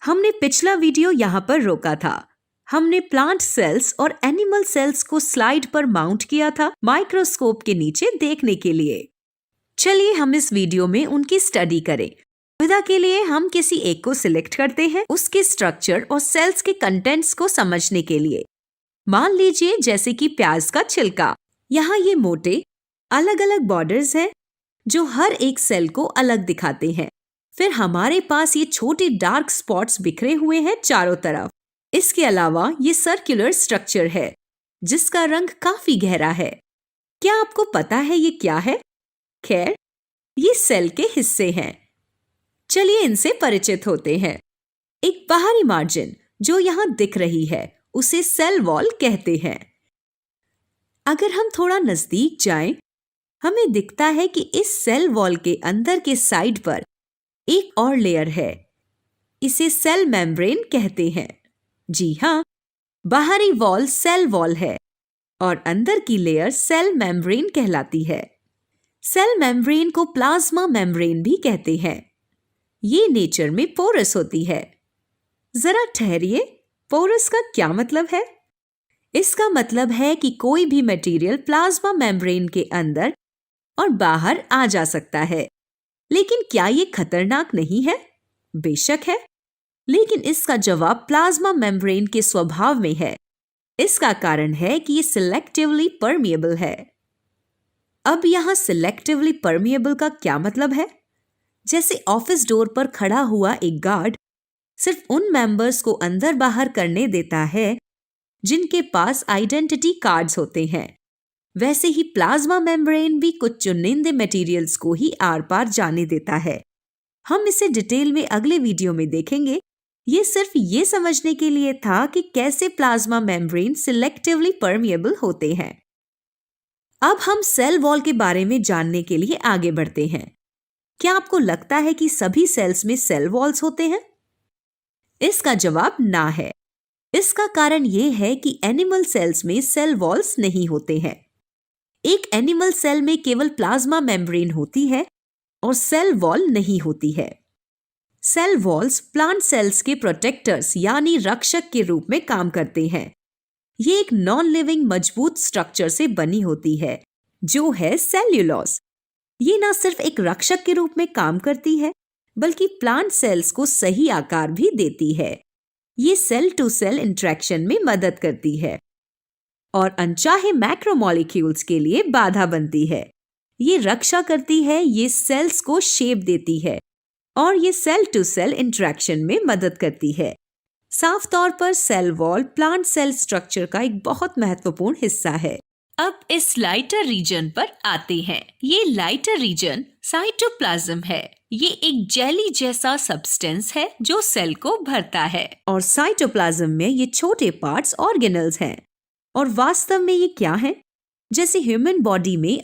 हमने पिछला वीडियो यहाँ पर रोका था। हमने प्लांट सेल्स और एनिमल सेल्स को स्लाइड पर माउंट किया था माइक्रोस्कोप के नीचे देखने के लिए। चलिए हम इस वीडियो में उनकी स्टडी करें। सुविधा के लिए हम किसी एक को सिलेक्ट करते हैं उसके स्ट्रक्चर और सेल्स के कंटेंट्स को समझने के लिए। मान लीजिए जैसे कि प्याज का छिलका। यहाँ ये मोटे अलग अलग बॉर्डर्स हैं जो हर एक सेल को अलग दिखाते हैं। फिर हमारे पास ये छोटे डार्क स्पॉट्स बिखरे हुए हैं चारों तरफ। इसके अलावा ये सर्कुलर स्ट्रक्चर है जिसका रंग काफी गहरा है। क्या आपको पता है ये क्या है? खैर, ये सेल के हिस्से हैं। चलिए इनसे परिचित होते हैं। एक बाहरी मार्जिन जो यहाँ दिख रही है उसे सेल वॉल कहते हैं। अगर हम थोड़ा नजदीक जाएं, हमें दिखता है कि इस सेल वॉल के अंदर के साइड पर एक और लेयर है। इसे सेल मेम्ब्रेन कहते हैं। जी हाँ, बाहरी वॉल सेल वॉल है और अंदर की लेयर सेल मेम्ब्रेन कहलाती है। सेल मेम्ब्रेन को प्लाज्मा मेम्ब्रेन भी कहते हैं। ये नेचर में पोरस होती है। जरा ठहरिए, पोरस का क्या मतलब है? इसका मतलब है कि कोई भी मटेरियल प्लाज्मा मेम्ब्रेन के अंदर और बाहर आ जा सकता है। लेकिन क्या ये खतरनाक नहीं है? बेशक है, लेकिन इसका जवाब प्लाज्मा मेम्ब्रेन के स्वभाव में है। इसका कारण है कि ये सिलेक्टिवली परमिएबल है। अब यहाँ सिलेक्टिवली परमिएबल का क्या मतलब है? जैसे ऑफिस डोर पर खड़ा हुआ एक गार्ड सिर्फ उन मेंबर्स को अंदर बाहर करने देता है जिनके पास आइडेंटिटी कार्ड्स होते हैं, वैसे ही प्लाज्मा मेम्ब्रेन भी कुछ चुनिंदे मटेरियल्स को ही आर पार जाने देता है। हम इसे डिटेल में अगले वीडियो में देखेंगे। ये सिर्फ ये समझने के लिए था कि कैसे प्लाज्मा मेम्ब्रेन सिलेक्टिवली परमिएबल होते हैं। अब हम सेल वॉल के बारे में जानने के लिए आगे बढ़ते हैं। क्या आपको लगता है कि सभी सेल्स में सेल वॉल्स होते हैं? इसका जवाब ना है। इसका कारण यह है कि एनिमल सेल्स में सेल वॉल्स नहीं होते हैं। एक एनिमल सेल में केवल प्लाज्मा मेम्ब्रेन होती है और सेल वॉल नहीं होती है। सेल वॉल्स प्लांट सेल्स के प्रोटेक्टर्स यानी रक्षक के रूप में काम करते हैं। ये एक नॉन लिविंग मजबूत स्ट्रक्चर से बनी होती है जो है सेल्यूलोज। ये न सिर्फ एक रक्षक के रूप में काम करती है बल्कि प्लांट सेल्स को सही आकार भी देती है। ये सेल टू सेल इंटरेक्शन में मदद करती है और अनचाहे मैक्रोमोलेक्यूल्स के लिए बाधा बनती है। ये रक्षा करती है, ये सेल्स को शेप देती है और ये सेल टू सेल इंटरेक्शन में मदद करती है। साफ तौर पर cell wall plant cell structure का एक बहुत महत्वपूर्ण हिस्सा है। अब इस लाइटर रीजन पर आते हैं। ये लाइटर रीजन साइटोप्लाज्म है। ये एक जेली जैसा सब्सटेंस है जो सेल को भरता है और साइटोप्लाज्म में ये छोटे पार्ट्स ऑर्गेनल्स हैं। और वास्तव में ये क्या है? जैसे ह्यूमन बॉडी में